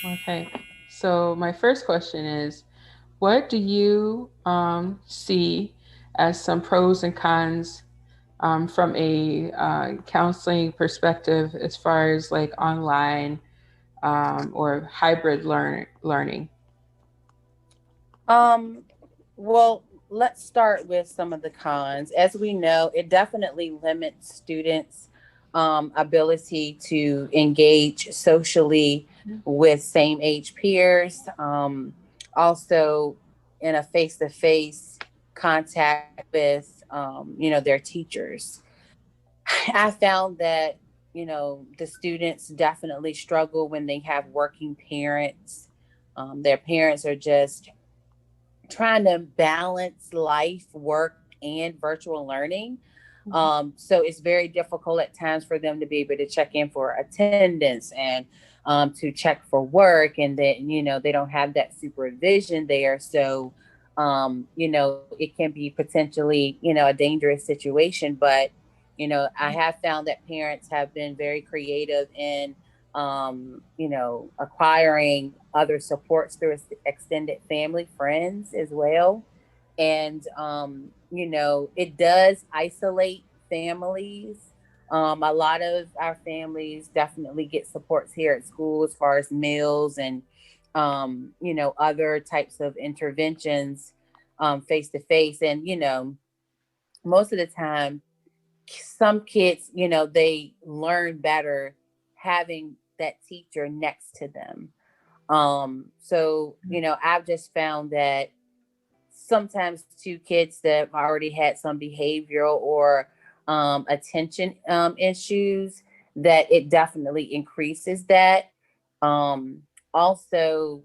Okay. So my first question is, what do you see as some pros and cons from a counseling perspective as far as like online or hybrid learning? Um, well, let's start with some of the cons. As we know, it definitely limits students' ability to engage socially with same age peers. Also, in a face to face contact with, their teachers. I found that, the students definitely struggle when they have working parents. Their parents are just trying to balance life, work, and virtual learning. So it's very difficult at times for them to be able to check in for attendance and to check for work, and then they don't have that supervision there. So it can be potentially a dangerous situation. But I have found that parents have been very creative in acquiring other supports through extended family, friends as well. And, it does isolate families. A lot of our families definitely get supports here at school as far as meals and, other types of interventions face to face. And, most of the time, some kids, they learn better having that teacher next to them. So, I've just found that sometimes to kids that already had some behavioral or attention issues, that it definitely increases that. Also,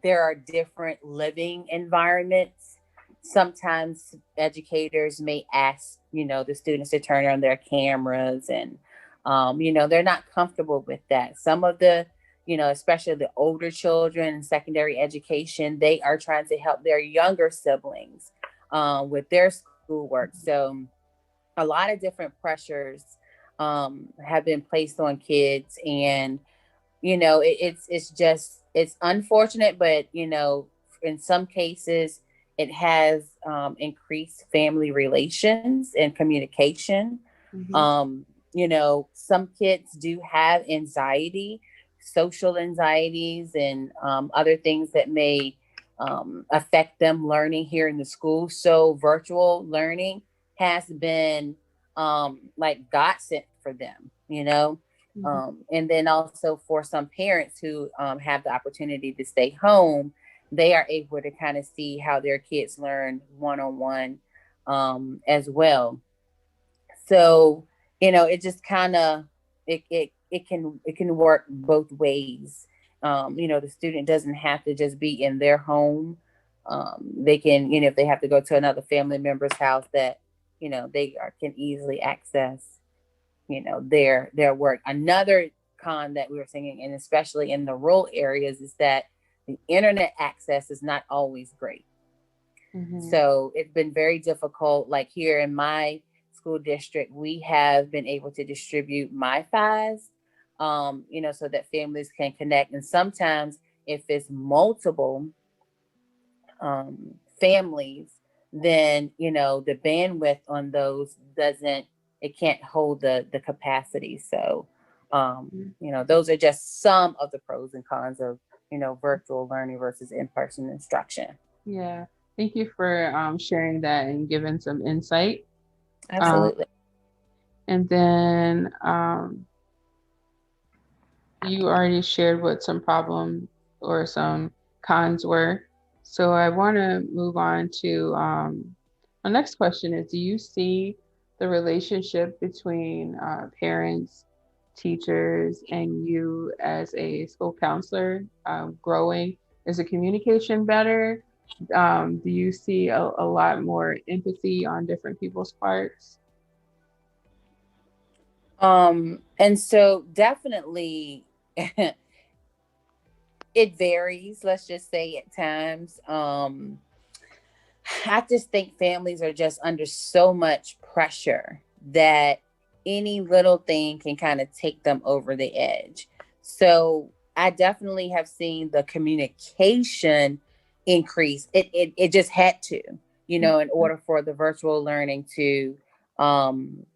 there are different living environments. Sometimes educators may ask, the students to turn on their cameras, and, they're not comfortable with that. Some of the, especially the older children in secondary education, they are trying to help their younger siblings with their schoolwork. So a lot of different pressures have been placed on kids, and it's just it's unfortunate, but in some cases it has increased family relations and communication. Mm-hmm. Some kids do have anxiety, social anxieties, and other things that may affect them learning here in the school. So virtual learning has been like God sent for them, Mm-hmm. and then also for some parents who have the opportunity to stay home, they are able to kind of see how their kids learn one on one as well. So it just kind of it can work both ways. The student doesn't have to just be in their home. They can, if they have to go to another family member's house, that can easily access their work. Another con that we were seeing, and especially in the rural areas, is that the internet access is not always great. Mm-hmm. So it's been very difficult. Like here in my school district, we have been able to distribute MiFi's, so that families can connect. And sometimes if it's multiple families, then the bandwidth on those doesn't it can't hold the capacity. So those are just some of the pros and cons of virtual learning versus in-person instruction. Yeah. Thank you for sharing that and giving some insight. Um, Absolutely. and then you already shared what some problems or some cons were. So I want to move on to my next question is, do you see the relationship between parents, teachers, and you as a school counselor growing? Is the communication better? Do you see a lot more empathy on different people's parts? And so definitely it varies, let's just say at times. I just think families are just under so much pressure that any little thing can kind of take them over the edge. So I definitely have seen the communication increase. It just had to, in order for the virtual learning to, um,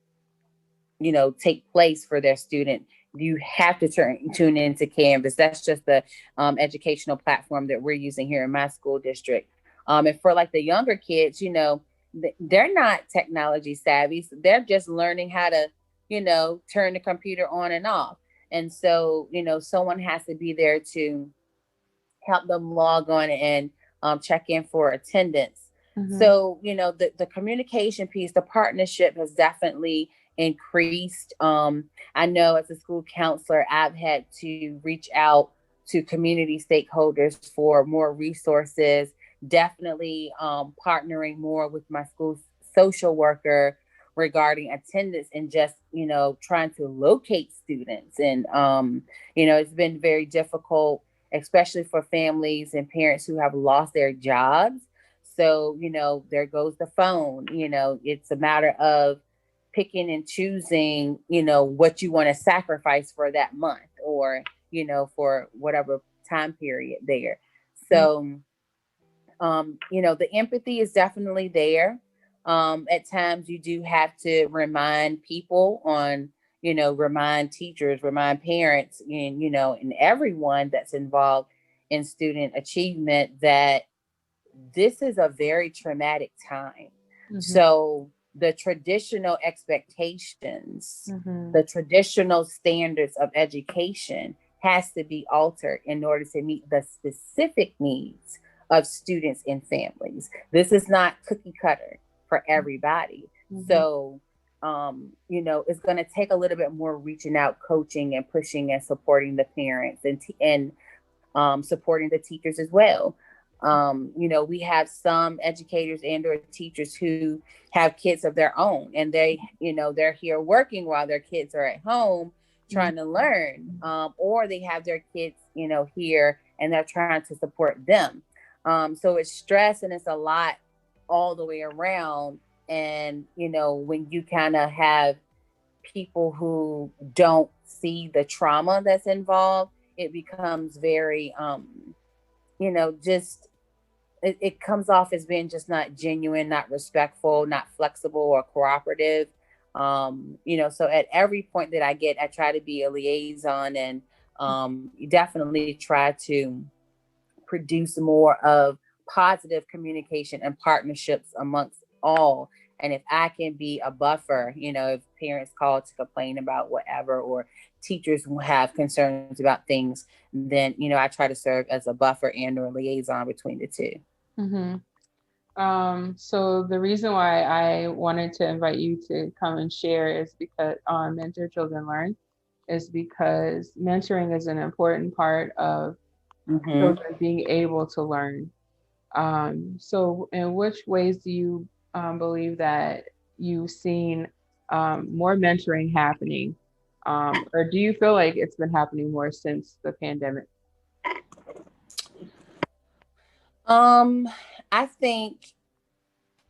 take place for their student. You have to tune into Canvas. That's just the educational platform that we're using here in my school district. And for like the younger kids, they're not technology savvy. So they're just learning how to, turn the computer on and off. And so, someone has to be there to help them log on and check in for attendance. Mm-hmm. So, the communication piece, the partnership has definitely increased. I know as a school counselor, I've had to reach out to community stakeholders for more resources, definitely partnering more with my school social worker regarding attendance and just, trying to locate students. And, it's been very difficult, especially for families and parents who have lost their jobs. So, there goes the phone. It's a matter of picking and choosing, what you want to sacrifice for that month or, for whatever time period there. So, the empathy is definitely there. At times you do have to remind people on, remind teachers, remind parents, and everyone that's involved in student achievement that this is a very traumatic time. Mm-hmm. So the traditional expectations, Mm-hmm. the traditional standards of education has to be altered in order to meet the specific needs of students and families. This is not cookie cutter for everybody. Mm-hmm. So, it's going to take a little bit more reaching out, coaching, and pushing and supporting the parents and supporting the teachers as well. We have some educators and or teachers who have kids of their own, and they're here working while their kids are at home trying to learn, or they have their kids, here and they're trying to support them. So it's stress and it's a lot all the way around. And, when you kind of have people who don't see the trauma that's involved, it becomes very, just it comes off as being just not genuine, not respectful, not flexible or cooperative. So at every point that I get, I try to be a liaison and definitely try to produce more of positive communication and partnerships amongst all. And if I can be a buffer, if parents call to complain about whatever, or teachers have concerns about things, then, I try to serve as a buffer and or liaison between the two. Mm-hmm. So the reason why I wanted to invite you to come and share is because on Mentor Children Learn is because mentoring is an important part of Mm-hmm. children being able to learn. So in which ways do you believe that you've seen more mentoring happening? Or do you feel like it's been happening more since the pandemic? Um, I think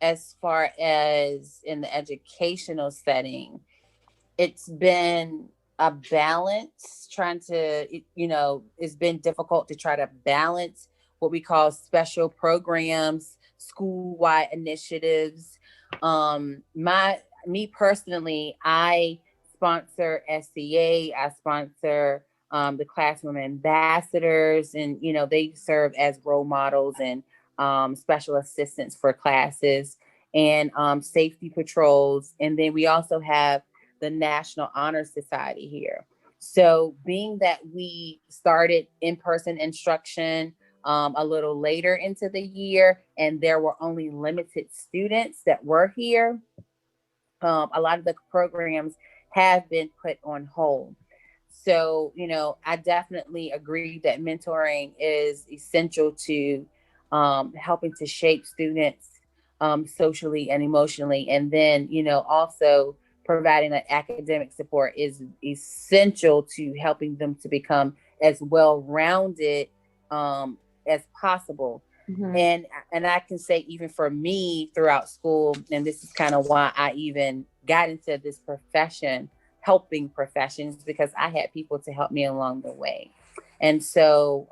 as far as in the educational setting, it's been a balance trying to, it's been difficult to try to balance what we call special programs, school-wide initiatives. Me personally, I sponsor SCA, I sponsor the classroom ambassadors, and they serve as role models and special assistants for classes and safety patrols. And then we also have the National Honor Society here. So, being that we started in person instruction a little later into the year, and there were only limited students that were here, a lot of the programs have been put on hold. So, I definitely agree that mentoring is essential to helping to shape students socially and emotionally. And then, also providing that academic support is essential to helping them to become as well rounded as possible. Mm-hmm. And I can say even for me throughout school, and this is kind of why I even got into this profession, helping professions, because I had people to help me along the way. And so,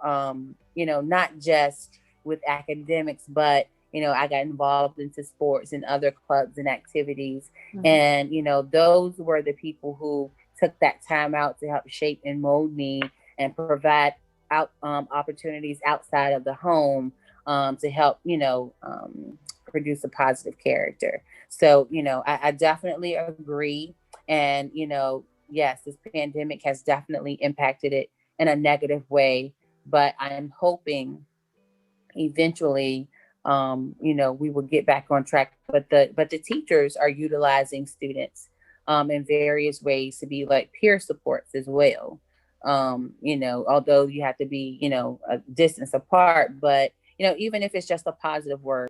not just with academics, but I got involved into sports and other clubs and activities. Mhm. And, those were the people who took that time out to help shape and mold me and provide opportunities outside of the home, to help, produce a positive character. So, I definitely agree. And, yes, this pandemic has definitely impacted it in a negative way, but I'm hoping eventually, we will get back on track. But the teachers are utilizing students in various ways to be like peer supports as well. Although you have to be, a distance apart, but even if it's just a positive word.